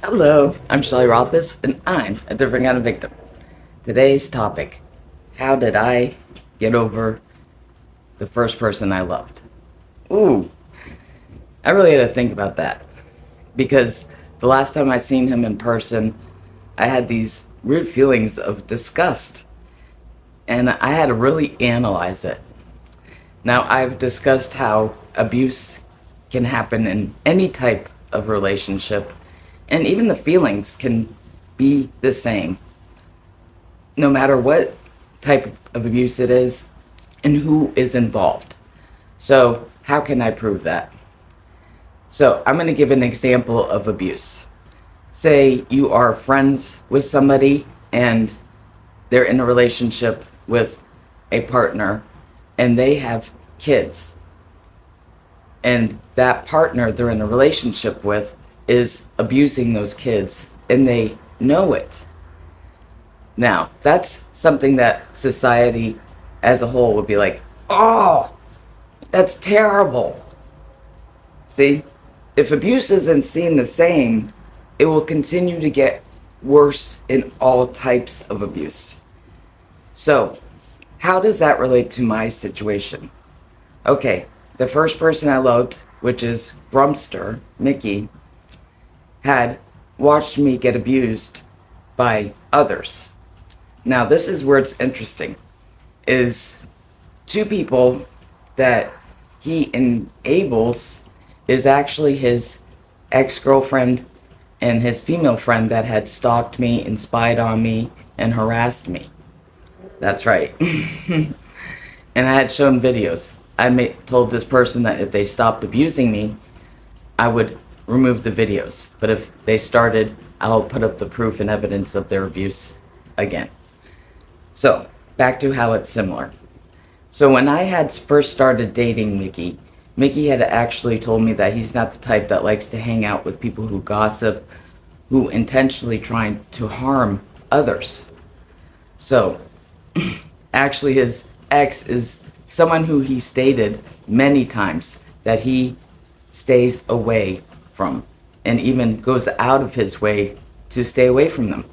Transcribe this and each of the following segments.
Hello, I'm Shelley Rothus, and I'm a different kind of victim. Today's topic: how did I get over the first person I loved? Ooh, I really had to think about that because the last time I seen him in person, I had these weird feelings of disgust, and I had to really analyze it. Now, I've discussed how abuse can happen in any type of relationship, and even the feelings can be the same, no matter what type of abuse it is and who is involved. So, how can I prove that? So, I'm going to give an example of abuse. Say you are friends with somebody and they're in a relationship with a partner and they have kids. And that partner they're in a relationship with is abusing those kids and they know it. Now, that's something that society as a whole would be like, oh, that's terrible. See, if abuse isn't seen the same, it will continue to get worse in all types of abuse. So, how does that relate to my situation? Okay, the first person I loved, which is Grumster, Mickey, had watched me get abused by others. Now, this is where it's interesting, is two people that he enables is actually his ex-girlfriend and his female friend that had stalked me and spied on me and harassed me. That's right. And I had shown videos. Told this person that if they stopped abusing me, I would remove the videos. But if they started, I'll put up the proof and evidence of their abuse again. So, back to how it's similar. So when I had first started dating Mickey, Mickey had actually told me that he's not the type that likes to hang out with people who gossip, who intentionally trying to harm others. So, actually his ex is someone who he stated many times that he stays away from and even goes out of his way to stay away from them.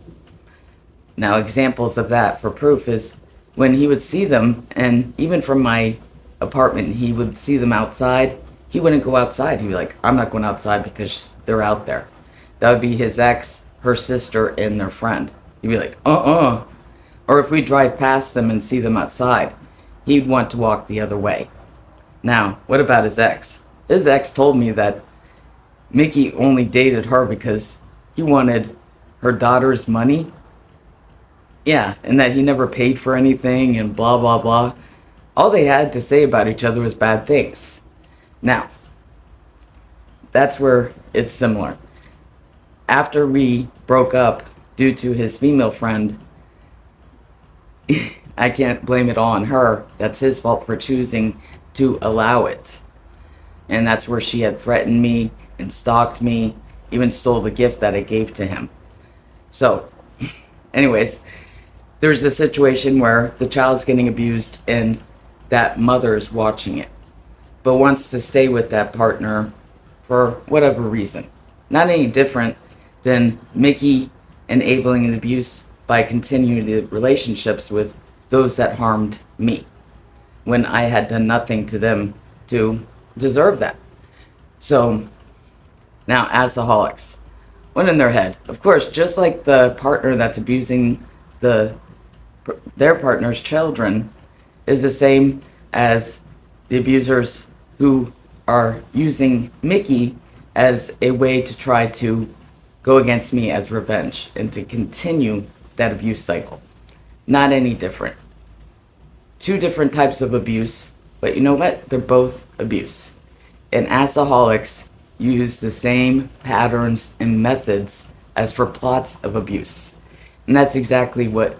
Now, examples of that for proof is when he would see them, and even from my apartment, he would see them outside. He wouldn't go outside. He'd be like, I'm not going outside because they're out there. That would be his ex, her sister, and their friend. He'd be like, Or if we drive past them and see them outside, he'd want to walk the other way. Now, what about his ex? His ex told me that Mickey only dated her because he wanted her daughter's money. Yeah, and that he never paid for anything and blah, blah, blah. All they had to say about each other was bad things. Now, that's where it's similar. After we broke up due to his female friend, I can't blame it all on her. That's his fault for choosing to allow it. And that's where she had threatened me and stalked me, even stole the gift that I gave to him. So, anyways, there's a situation where the child's getting abused and that mother is watching it, but wants to stay with that partner for whatever reason. Not any different than Mickey enabling an abuse by continuing the relationships with those that harmed me when I had done nothing to them to deserve that. So now, alcoholics, went in their head. Of course, just like the partner that's abusing their partner's children is the same as the abusers who are using Mickey as a way to try to go against me as revenge and to continue that abuse cycle. Not any different. Two different types of abuse, but you know what? They're both abuse. And alcoholics use the same patterns and methods as for plots of abuse. And that's exactly what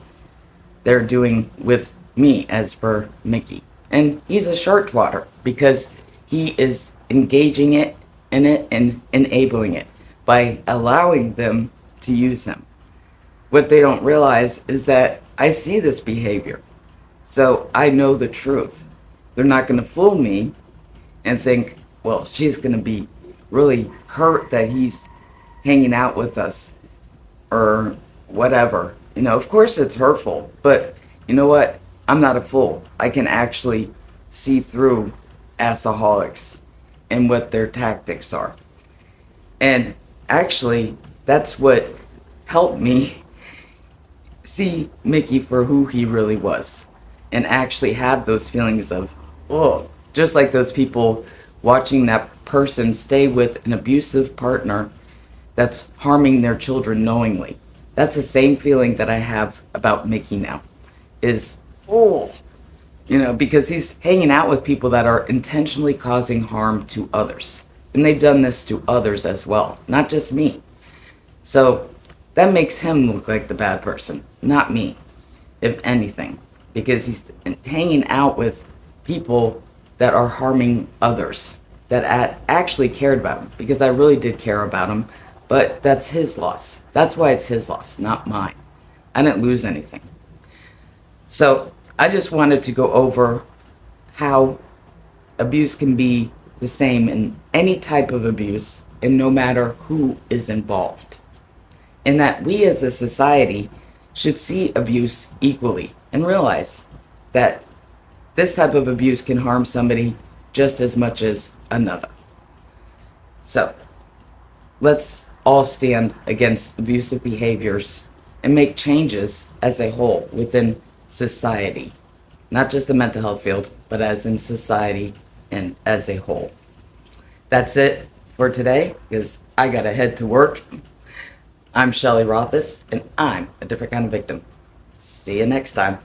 they're doing with me as for Mickey. And he's a short water because he is engaging in it and enabling it by allowing them to use him. What they don't realize is that I see this behavior. So I know the truth. They're not going to fool me and think, well, she's going to be really hurt that he's hanging out with us or whatever. Of course it's hurtful, but you know what? I'm not a fool. I can actually see through alcoholics and what their tactics are. And actually, that's what helped me see Mickey for who he really was and actually have those feelings of, oh, just like those people watching that person stay with an abusive partner that's harming their children knowingly. That's the same feeling that I have about Mickey now is, oh, because he's hanging out with people that are intentionally causing harm to others. And they've done this to others as well, not just me. So that makes him look like the bad person, not me, if anything, because he's hanging out with people that are harming others that actually cared about him, because I really did care about him, but that's his loss. That's why it's his loss, not mine. I didn't lose anything. So I just wanted to go over how abuse can be the same in any type of abuse and no matter who is involved. And that we as a society should see abuse equally and realize that this type of abuse can harm somebody just as much as another. So let's all stand against abusive behaviors and make changes as a whole within society. Not just the mental health field, but as in society and as a whole. That's it for today, because I gotta head to work. I'm Shelley Rothus, and I'm a different kind of victim. See you next time.